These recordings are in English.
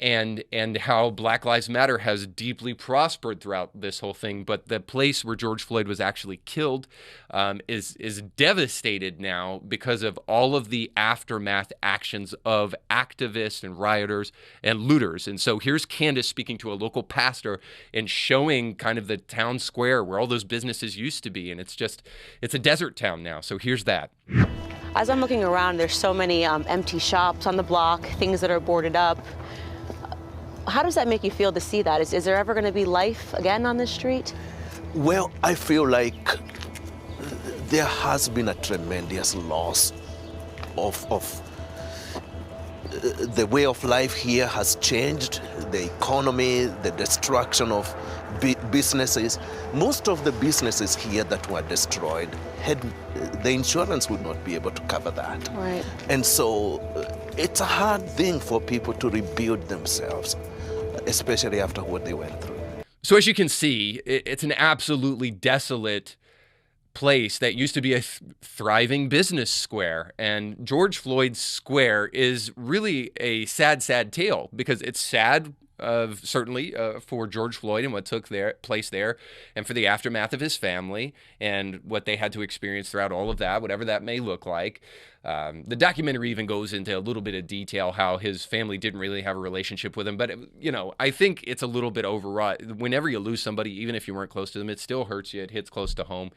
and how Black Lives Matter has deeply prospered throughout this whole thing. But the place where George Floyd was actually killed is devastated now because of all of the aftermath actions of activists and rioters and looters. And so here's Candace speaking to a local pastor and showing kind of the town square where all those businesses used to be. And it's a desert town now. So here's that. As I'm looking around, there's so many empty shops on the block, things that are boarded up. How does that make you feel to see that? Is there ever going to be life again on this street? Well, I feel like there has been a tremendous loss of the way of life here has changed, the economy, the destruction of businesses. Most of the businesses here that were destroyed, the insurance would not be able to cover that. Right. And so it's a hard thing for people to rebuild themselves, especially after what they went through. So as you can see, it's an absolutely desolate place that used to be a thriving business square. And George Floyd's Square is really a sad, sad tale, because it's sad, certainly for George Floyd and what took place there, and for the aftermath of his family and what they had to experience throughout all of that, whatever that may look like. The documentary even goes into a little bit of detail how his family didn't really have a relationship with him. But, I think it's a little bit overwrought. Whenever you lose somebody, even if you weren't close to them, it still hurts you. It hits close to home.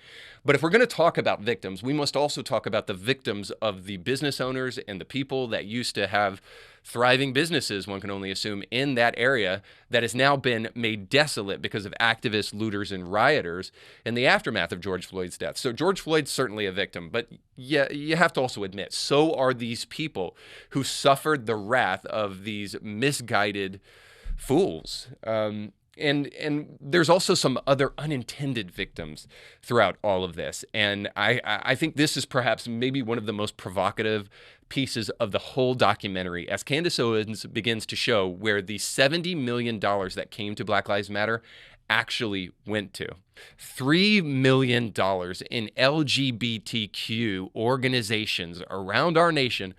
But if we're going to talk about victims, we must also talk about the victims of the business owners and the people that used to have thriving businesses, one can only assume, in that area that has now been made desolate because of activists, looters, and rioters in the aftermath of George Floyd's death. So George Floyd's certainly a victim, but yeah, you have to also admit, so are these people who suffered the wrath of these misguided fools. And there's also some other unintended victims throughout all of this. And I think this is perhaps maybe one of the most provocative pieces of the whole documentary, as Candace Owens begins to show where the $70 million that came to Black Lives Matter actually went to. $3 million in LGBTQ organizations around our nation.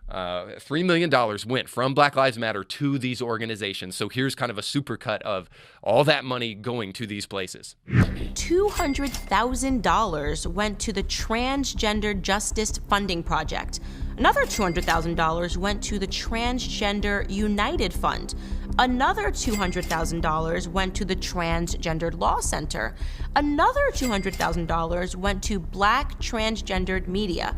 $3 million went from Black Lives Matter to these organizations. So here's kind of a supercut of all that money going to these places. $200,000 went to the Transgender Justice Funding Project. Another $200,000 went to the Transgender United Fund. Another $200,000 went to the Transgendered Law Center. Another $200,000 went to Black Transgendered Media.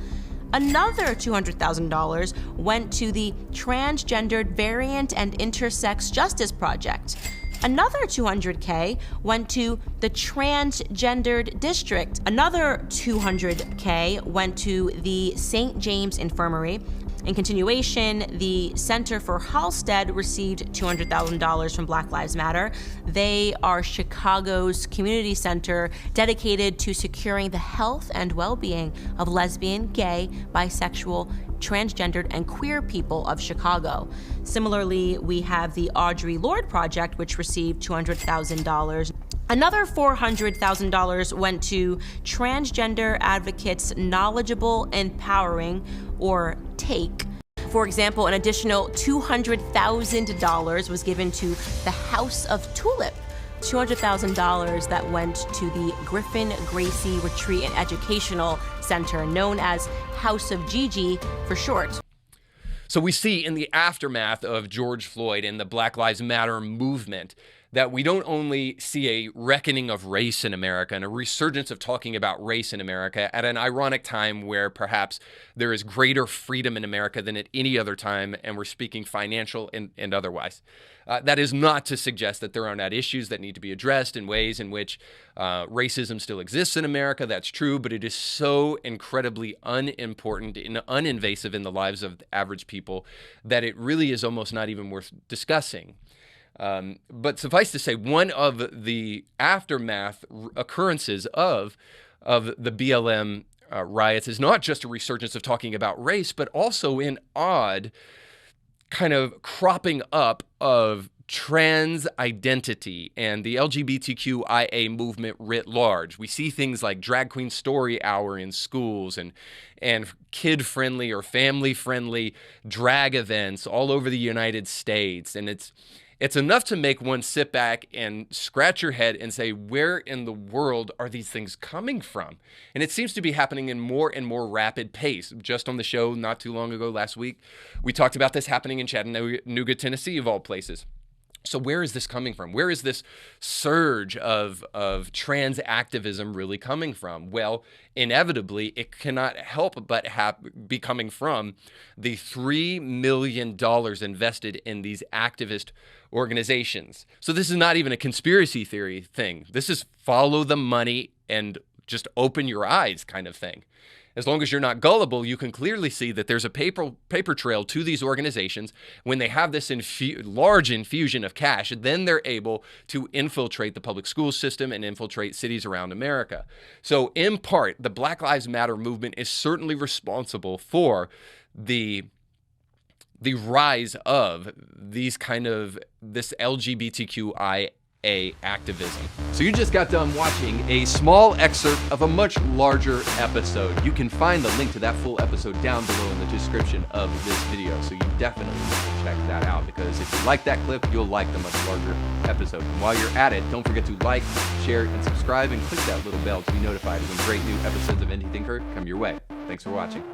Another $200,000 went to the Transgendered Variant and Intersex Justice Project. Another $200K went to the Transgendered District. Another $200K went to the St. James Infirmary. In continuation, the Center for Halstead received $200,000 from Black Lives Matter. They are Chicago's community center dedicated to securing the health and well-being of lesbian, gay, bisexual, transgendered, and queer people of Chicago. Similarly, we have the Audre Lorde Project, which received $200,000. Another $400,000 went to Transgender Advocates Knowledgeable Empowering, or TAKE. For example, an additional $200,000 was given to the House of Tulip. $200,000 that went to the Griffin Gracie Retreat and Educational Center, known as House of Gigi for short. So we see in the aftermath of George Floyd and the Black Lives Matter movement that we don't only see a reckoning of race in America and a resurgence of talking about race in America at an ironic time where perhaps there is greater freedom in America than at any other time, and we're speaking financial and otherwise. That is not to suggest that there are not issues that need to be addressed in ways in which racism still exists in America. That's true, but it is so incredibly unimportant and uninvasive in the lives of average people that it really is almost not even worth discussing. But suffice to say, one of the aftermath occurrences of the BLM riots is not just a resurgence of talking about race, but also an odd kind of cropping up of trans identity and the LGBTQIA movement writ large. We see things like Drag Queen Story Hour in schools and kid-friendly or family-friendly drag events all over the United States. And it's enough to make one sit back and scratch your head and say, where in the world are these things coming from? And it seems to be happening in more and more rapid pace. Just on the show not too long ago, last week, we talked about this happening in Chattanooga, Tennessee, of all places. So where is this coming from? Where is this surge of trans activism really coming from? Well, inevitably, it cannot help but be coming from the $3 million invested in these activist organizations. So this is not even a conspiracy theory thing. This is follow the money and just open your eyes kind of thing. As long as you're not gullible, you can clearly see that there's a paper trail to these organizations. When they have this large infusion of cash, then they're able to infiltrate the public school system and infiltrate cities around America. So in part, the Black Lives Matter movement is certainly responsible for the rise of this LGBTQIA activism. So you just got done watching a small excerpt of a much larger episode. You can find the link to that full episode down below in the description of this video. So you definitely need to check that out, because if you like that clip, you'll like the much larger episode. And while you're at it, don't forget to like, share, and subscribe, and click that little bell to be notified when great new episodes of Indie Thinker come your way. Thanks for watching.